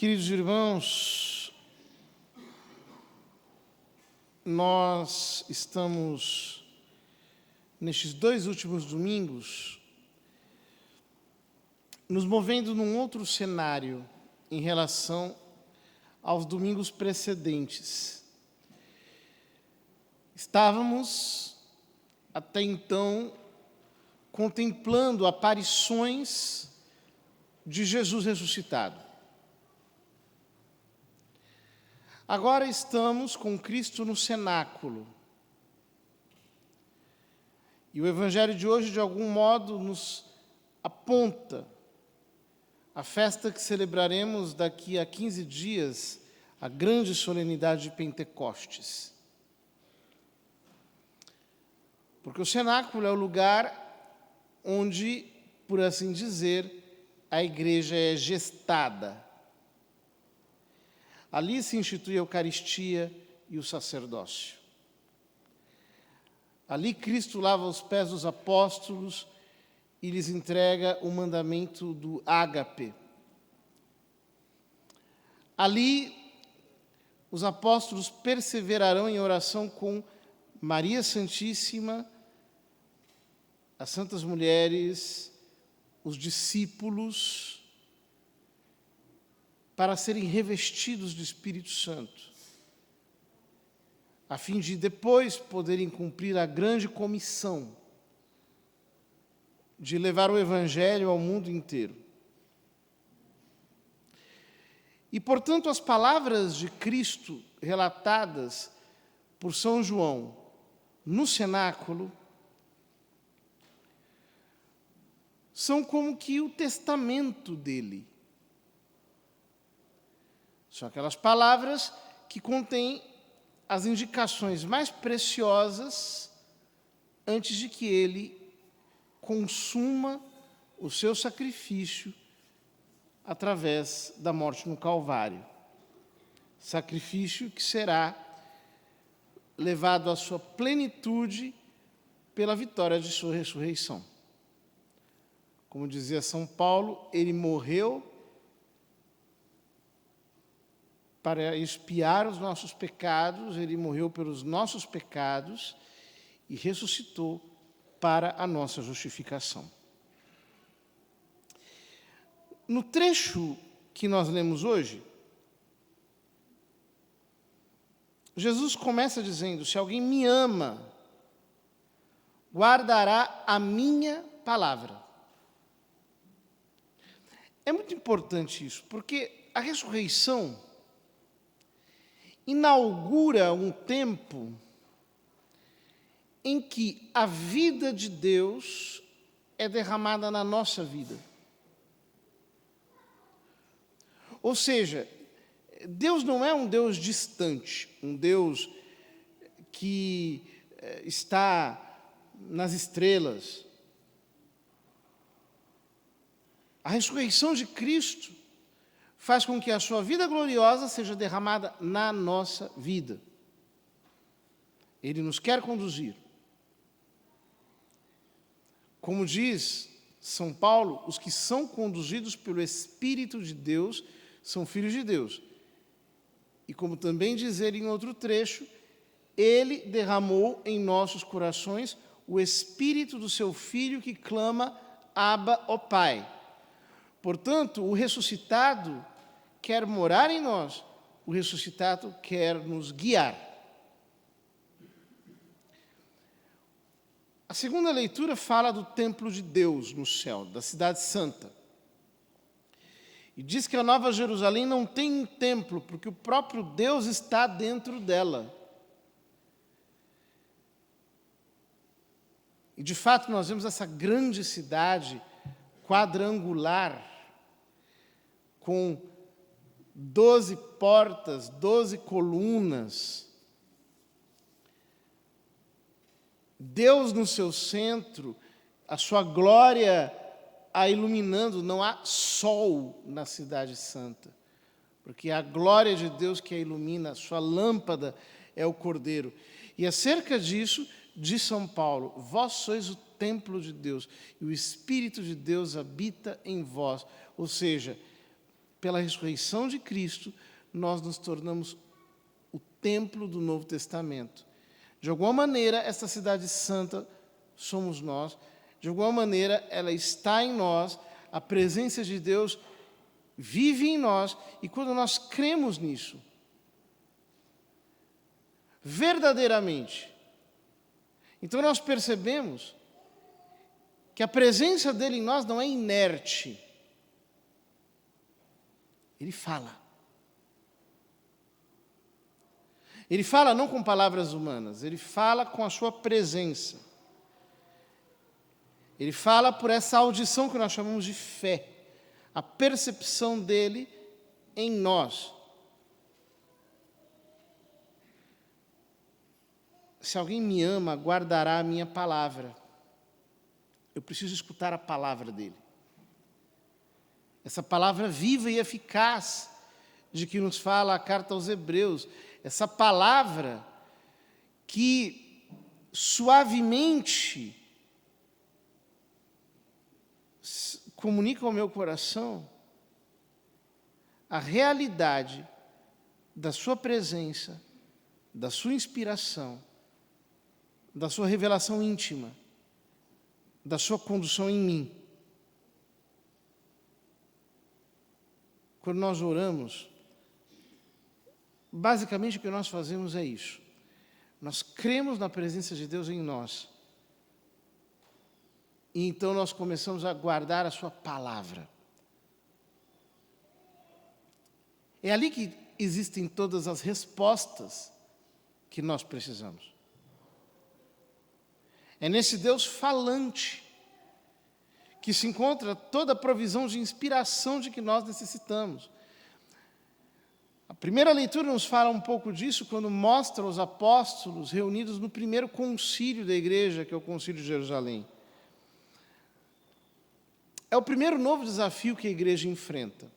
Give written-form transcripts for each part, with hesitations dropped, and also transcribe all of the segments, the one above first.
Queridos irmãos, nós estamos, nestes 2 últimos domingos, nos movendo num outro cenário em relação aos domingos precedentes. Estávamos, até então, contemplando aparições de Jesus ressuscitado. Agora estamos com Cristo no cenáculo. E o Evangelho de hoje, de algum modo, nos aponta a festa que celebraremos daqui a 15 dias, a grande solenidade de Pentecostes. Porque o cenáculo é o lugar onde, por assim dizer, a igreja é gestada. Ali se institui a Eucaristia e o sacerdócio. Ali Cristo lava os pés dos apóstolos e lhes entrega o mandamento do ágape. Ali os apóstolos perseverarão em oração com Maria Santíssima, as santas mulheres, os discípulos, para serem revestidos do Espírito Santo, a fim de depois poderem cumprir a grande comissão de levar o Evangelho ao mundo inteiro. E, portanto, as palavras de Cristo relatadas por São João no cenáculo são como que o testamento dele. São aquelas palavras que contêm as indicações mais preciosas antes de que ele consuma o seu sacrifício através da morte no Calvário. Sacrifício que será levado à sua plenitude pela vitória de sua ressurreição. Como dizia São Paulo, ele morreu para expiar os nossos pecados, ele morreu pelos nossos pecados e ressuscitou para a nossa justificação. No trecho que nós lemos hoje, Jesus começa dizendo: se alguém me ama, guardará a minha palavra. É muito importante isso, porque a ressurreição inaugura um tempo em que a vida de Deus é derramada na nossa vida. Ou seja, Deus não é um Deus distante, um Deus que está nas estrelas. A ressurreição de Cristo faz com que a sua vida gloriosa seja derramada na nossa vida. Ele nos quer conduzir. Como diz São Paulo, os que são conduzidos pelo Espírito de Deus são filhos de Deus. E como também diz ele em outro trecho, ele derramou em nossos corações o Espírito do seu Filho que clama, Abba, ó Pai. Portanto, o ressuscitado quer morar em nós, o ressuscitado quer nos guiar. A segunda leitura fala do templo de Deus no céu, da cidade santa. E diz que a Nova Jerusalém não tem um templo, porque o próprio Deus está dentro dela. E de fato nós vemos essa grande cidade quadrangular, com 12 portas, 12 colunas. Deus no seu centro, a sua glória a iluminando. Não há sol na cidade santa, porque a glória de Deus que a ilumina, a sua lâmpada é o Cordeiro. E acerca disso, diz São Paulo: vós sois o templo de Deus, e o Espírito de Deus habita em vós. Ou seja, pela ressurreição de Cristo, nós nos tornamos o templo do Novo Testamento. De alguma maneira, essa cidade santa somos nós. De alguma maneira, ela está em nós. A presença de Deus vive em nós. E quando nós cremos nisso, verdadeiramente, então nós percebemos que a presença dele em nós não é inerte. Ele fala. Ele fala não com palavras humanas, ele fala com a sua presença. Ele fala por essa audição que nós chamamos de fé, a percepção dele em nós. Se alguém me ama, guardará a minha palavra. Eu preciso escutar a palavra dele. Essa palavra viva e eficaz de que nos fala a carta aos Hebreus. Essa palavra que suavemente comunica ao meu coração a realidade da sua presença, da sua inspiração, da sua revelação íntima, da sua condução em mim. Quando nós oramos, basicamente o que nós fazemos é isso. Nós cremos na presença de Deus em nós. E então nós começamos a guardar a sua palavra. É ali que existem todas as respostas que nós precisamos. É nesse Deus falante que se encontra toda a provisão de inspiração de que nós necessitamos. A primeira leitura nos fala um pouco disso quando mostra os apóstolos reunidos no primeiro concílio da igreja, que é o Concílio de Jerusalém. É o primeiro novo desafio que a igreja enfrenta.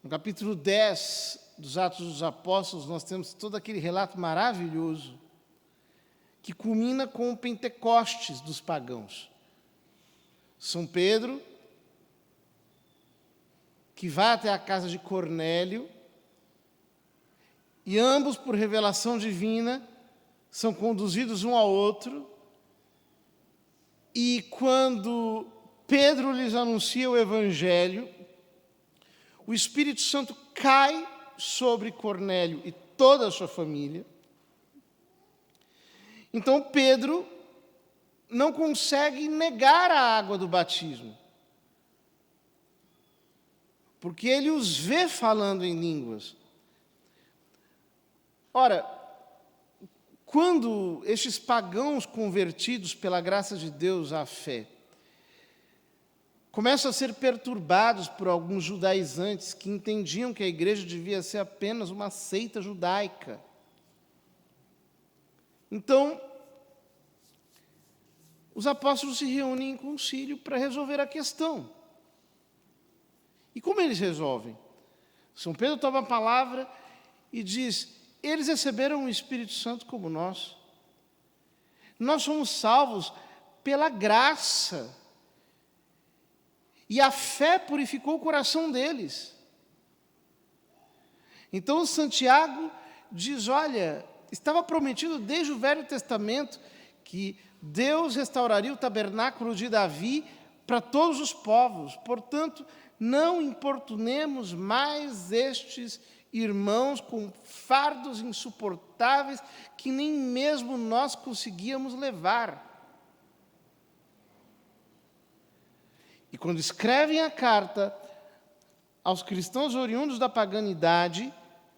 No capítulo 10 dos Atos dos Apóstolos, nós temos todo aquele relato maravilhoso que culmina com o Pentecostes dos pagãos. São Pedro, que vai até a casa de Cornélio, e ambos, por revelação divina, são conduzidos um ao outro, e quando Pedro lhes anuncia o Evangelho, o Espírito Santo cai sobre Cornélio e toda a sua família. Então Pedro não consegue negar a água do batismo, porque ele os vê falando em línguas. Ora, quando estes pagãos convertidos pela graça de Deus à fé começam a ser perturbados por alguns judaizantes que entendiam que a igreja devia ser apenas uma seita judaica, então os apóstolos se reúnem em concílio para resolver a questão. E como eles resolvem? São Pedro toma a palavra e diz: eles receberam o Espírito Santo como nós. Nós somos salvos pela graça. E a fé purificou o coração deles. Então Santiago diz: olha, estava prometido desde o Velho Testamento que Deus restauraria o tabernáculo de Davi para todos os povos. Portanto, não importunemos mais estes irmãos com fardos insuportáveis que nem mesmo nós conseguíamos levar. E quando escrevem a carta aos cristãos oriundos da paganidade,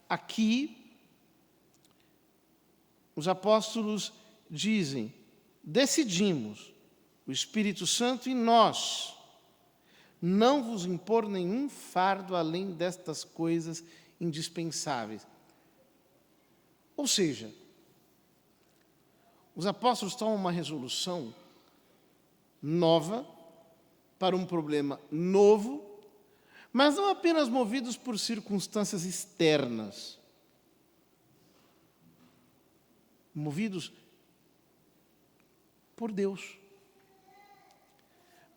aqui, os apóstolos dizem: decidimos, o Espírito Santo e nós, não vos impor nenhum fardo além destas coisas indispensáveis. Ou seja, os apóstolos tomam uma resolução nova para um problema novo, mas não apenas movidos por circunstâncias externas, movidos por Deus,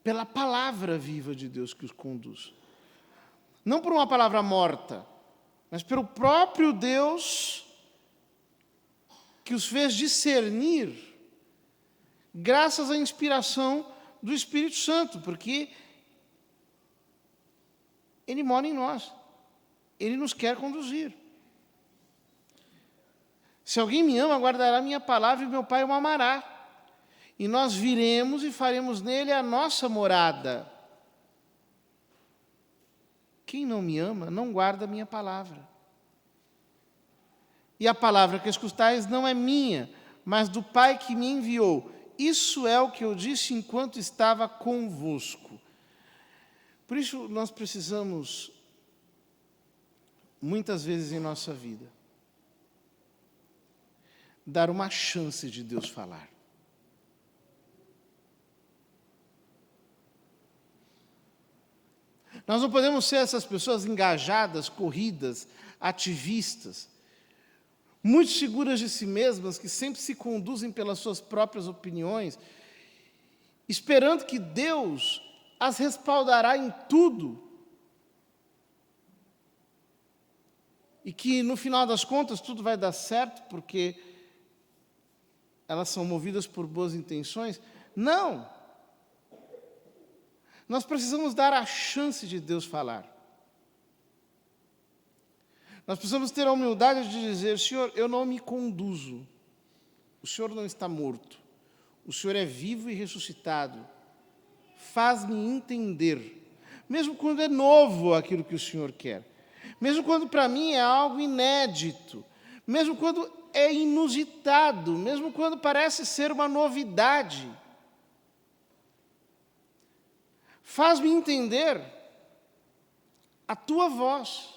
pela palavra viva de Deus que os conduz. não por uma palavra morta, mas pelo próprio Deus que os fez discernir, graças à inspiração do Espírito Santo, porque Ele mora em nós, Ele nos quer conduzir. Se alguém me ama, guardará minha palavra e meu Pai o amará. E nós viremos e faremos nele a nossa morada. Quem não me ama, não guarda a minha palavra. E a palavra que escutais não é minha, mas do Pai que me enviou. Isso é o que eu disse enquanto estava convosco. Por isso, nós precisamos, muitas vezes em nossa vida, dar uma chance de Deus falar. Nós não podemos ser essas pessoas engajadas, corridas, ativistas, muito seguras de si mesmas, que sempre se conduzem pelas suas próprias opiniões, esperando que Deus as respaldará em tudo. E que, no final das contas, tudo vai dar certo, porque elas são movidas por boas intenções. Não! Nós precisamos dar a chance de Deus falar. Nós precisamos ter a humildade de dizer: Senhor, eu não me conduzo. O Senhor não está morto. O Senhor é vivo e ressuscitado. Faz-me entender. Mesmo quando é novo aquilo que o Senhor quer. Mesmo quando para mim é algo inédito. Mesmo quando é inusitado. Mesmo quando parece ser uma novidade. Faz-me entender a tua voz,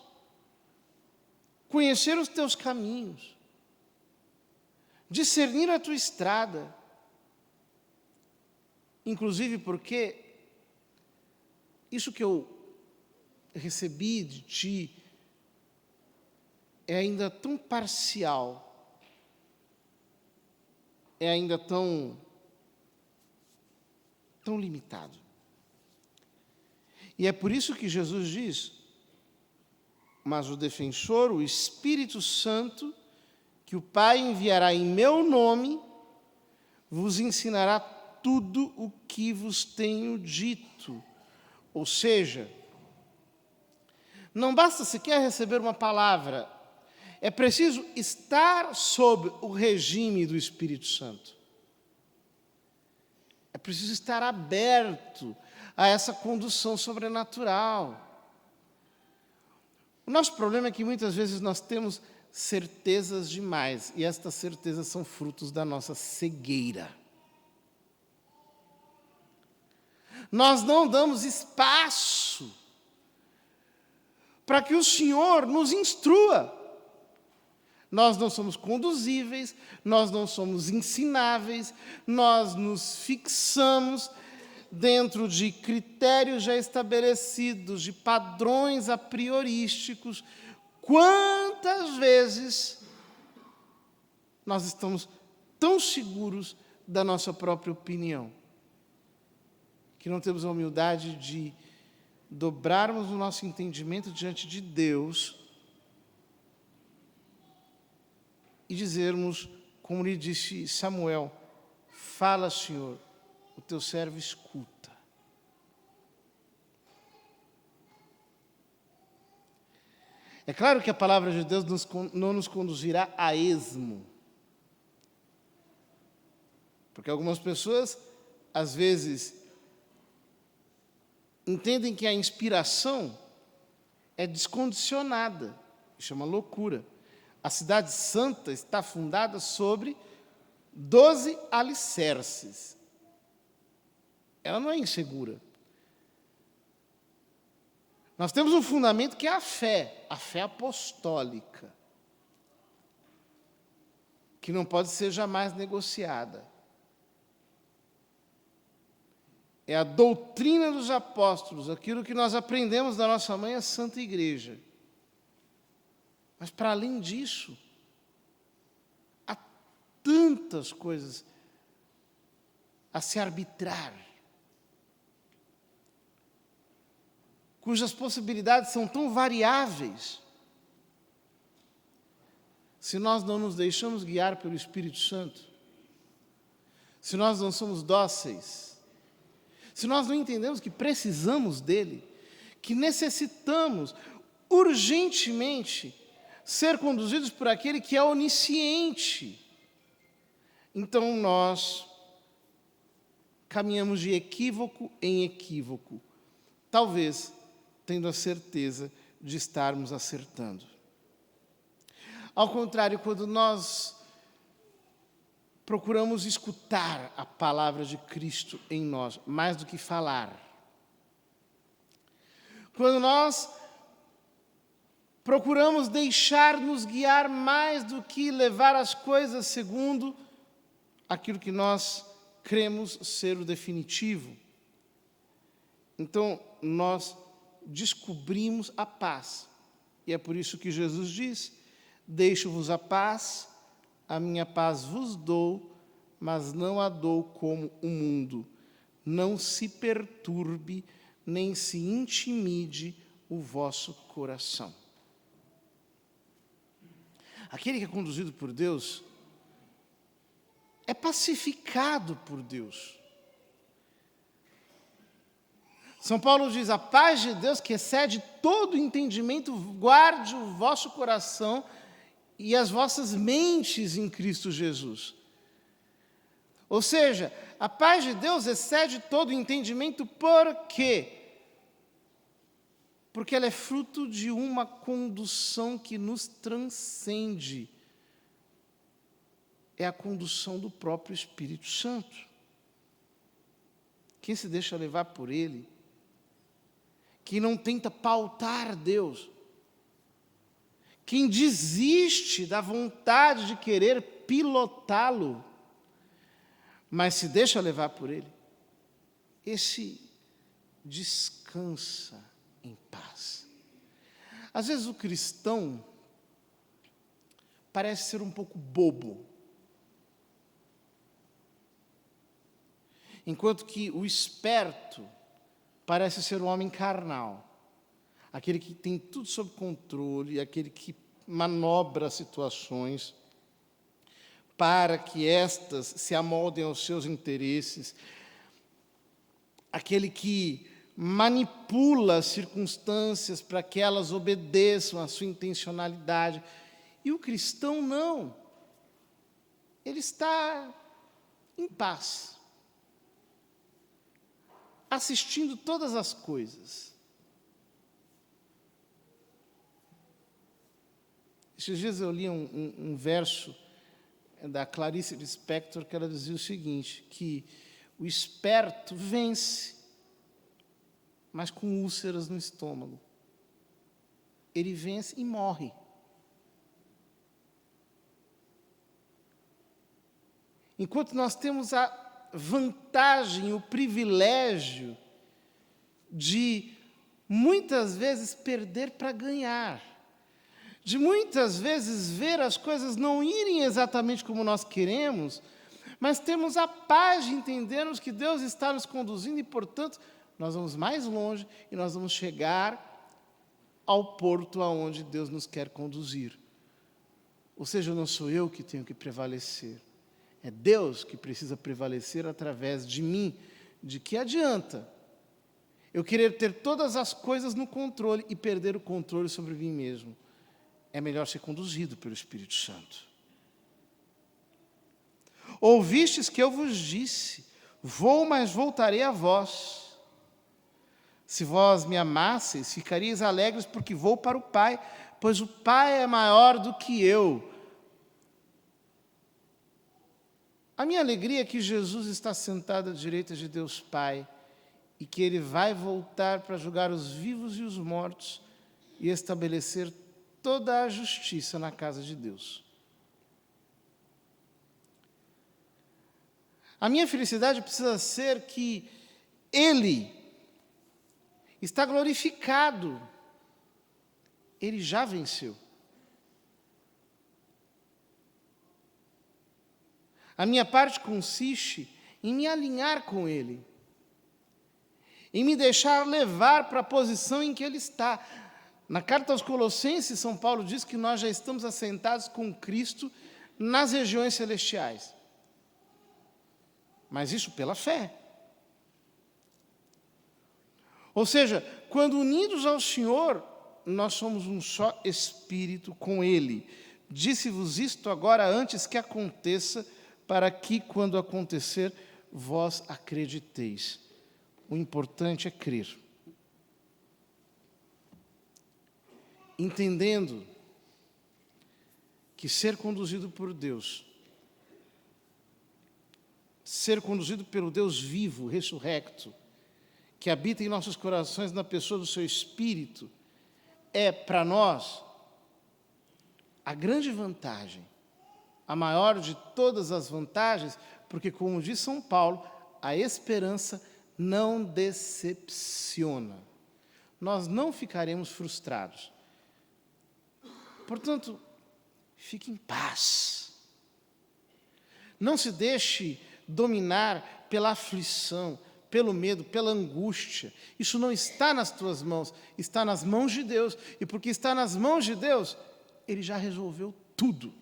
conhecer os teus caminhos, discernir a tua estrada, inclusive porque isso que eu recebi de ti é ainda tão parcial, é ainda tão limitado. E é por isso que Jesus diz: mas o defensor, o Espírito Santo, que o Pai enviará em meu nome, vos ensinará tudo o que vos tenho dito. Ou seja, não basta sequer receber uma palavra, é preciso estar sob o regime do Espírito Santo. É preciso estar aberto a essa condução sobrenatural. O nosso problema é que muitas vezes nós temos certezas demais, e estas certezas são frutos da nossa cegueira. Nós não damos espaço para que o Senhor nos instrua. Nós não somos conduzíveis, nós não somos ensináveis, nós nos fixamos dentro de critérios já estabelecidos, de padrões a priorísticos. Quantas vezes nós estamos tão seguros da nossa própria opinião, que não temos a humildade de dobrarmos o nosso entendimento diante de Deus e dizermos, como lhe disse Samuel: fala, Senhor, o teu servo escuta. É claro que a palavra de Deus não nos conduzirá a esmo. Porque algumas pessoas, às vezes, entendem que a inspiração é descondicionada. Isso é uma loucura. A cidade santa está fundada sobre 12 alicerces. Ela não é insegura. Nós temos um fundamento que é a fé apostólica, que não pode ser jamais negociada. É a doutrina dos apóstolos, aquilo que nós aprendemos da nossa mãe, a Santa Igreja. Mas, para além disso, há tantas coisas a se arbitrar, cujas possibilidades são tão variáveis, se nós não nos deixamos guiar pelo Espírito Santo, se nós não somos dóceis, se nós não entendemos que precisamos dele, que necessitamos urgentemente ser conduzidos por aquele que é onisciente, então nós caminhamos de equívoco em equívoco, talvez tendo a certeza de estarmos acertando. Ao contrário, quando nós procuramos escutar a palavra de Cristo em nós, mais do que falar, quando nós procuramos deixar-nos guiar mais do que levar as coisas segundo aquilo que nós cremos ser o definitivo, então nós descobrimos a paz. E é por isso que Jesus diz: deixo-vos a minha paz vos dou, mas não a dou como o mundo. Não se perturbe, nem se intimide o vosso coração. Aquele que é conduzido por Deus é pacificado por Deus. São Paulo diz: a paz de Deus, que excede todo entendimento, guarde o vosso coração e as vossas mentes em Cristo Jesus. Ou seja, a paz de Deus excede todo entendimento, por quê? Porque ela é fruto de uma condução que nos transcende. É a condução do próprio Espírito Santo. Quem se deixa levar por Ele, quem não tenta pautar Deus, quem desiste da vontade de querer pilotá-lo, mas se deixa levar por Ele, esse descansa em paz. Às vezes o cristão parece ser um pouco bobo, enquanto que o esperto parece ser um homem carnal, aquele que tem tudo sob controle, aquele que manobra situações para que estas se amoldem aos seus interesses, aquele que manipula as circunstâncias para que elas obedeçam à sua intencionalidade. E o cristão não. Ele está em paz, assistindo todas as coisas. Esses dias eu li um verso da Clarice Lispector, que ela dizia o seguinte, que o esperto vence, mas com úlceras no estômago. Ele vence e morre. Enquanto nós temos a vantagem, o privilégio de muitas vezes perder para ganhar, de muitas vezes ver as coisas não irem exatamente como nós queremos, mas temos a paz de entendermos que Deus está nos conduzindo e, portanto, nós vamos mais longe e nós vamos chegar ao porto aonde Deus nos quer conduzir. Ou seja, não sou eu que tenho que prevalecer, é Deus que precisa prevalecer através de mim. De que adianta eu querer ter todas as coisas no controle e perder o controle sobre mim mesmo? É melhor ser conduzido pelo Espírito Santo. Ouvistes que eu vos disse: vou, mas voltarei a vós. Se vós me amasseis, ficaríeis alegres, porque vou para o Pai, pois o Pai é maior do que eu. A minha alegria é que Jesus está sentado à direita de Deus Pai e que Ele vai voltar para julgar os vivos e os mortos e estabelecer toda a justiça na casa de Deus. A minha felicidade precisa ser que Ele está glorificado. Ele já venceu. A minha parte consiste em me alinhar com Ele, em me deixar levar para a posição em que Ele está. Na carta aos Colossenses, São Paulo diz que nós já estamos assentados com Cristo nas regiões celestiais. Mas isso pela fé. Ou seja, quando unidos ao Senhor, nós somos um só espírito com Ele. Disse-vos isto agora antes que aconteça, para que, quando acontecer, vós acrediteis. O importante é crer. Entendendo que ser conduzido por Deus, ser conduzido pelo Deus vivo, ressurrecto, que habita em nossos corações na pessoa do seu Espírito, é para nós a grande vantagem, a maior de todas as vantagens, porque, como diz São Paulo, a esperança não decepciona. Nós não ficaremos frustrados. Portanto, fique em paz. Não se deixe dominar pela aflição, pelo medo, pela angústia. Isso não está nas tuas mãos, está nas mãos de Deus. E porque está nas mãos de Deus, Ele já resolveu tudo.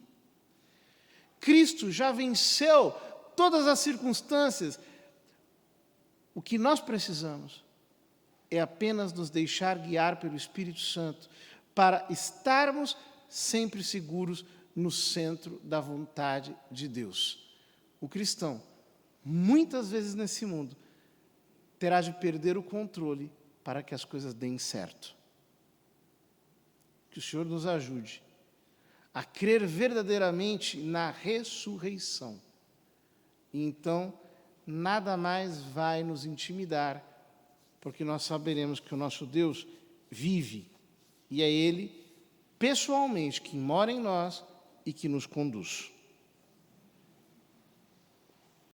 Cristo já venceu todas as circunstâncias. O que nós precisamos é apenas nos deixar guiar pelo Espírito Santo para estarmos sempre seguros no centro da vontade de Deus. O cristão, muitas vezes nesse mundo, terá de perder o controle para que as coisas deem certo. Que o Senhor nos ajude a crer verdadeiramente na ressurreição. E então, nada mais vai nos intimidar, porque nós saberemos que o nosso Deus vive, e é Ele, pessoalmente, que mora em nós e que nos conduz.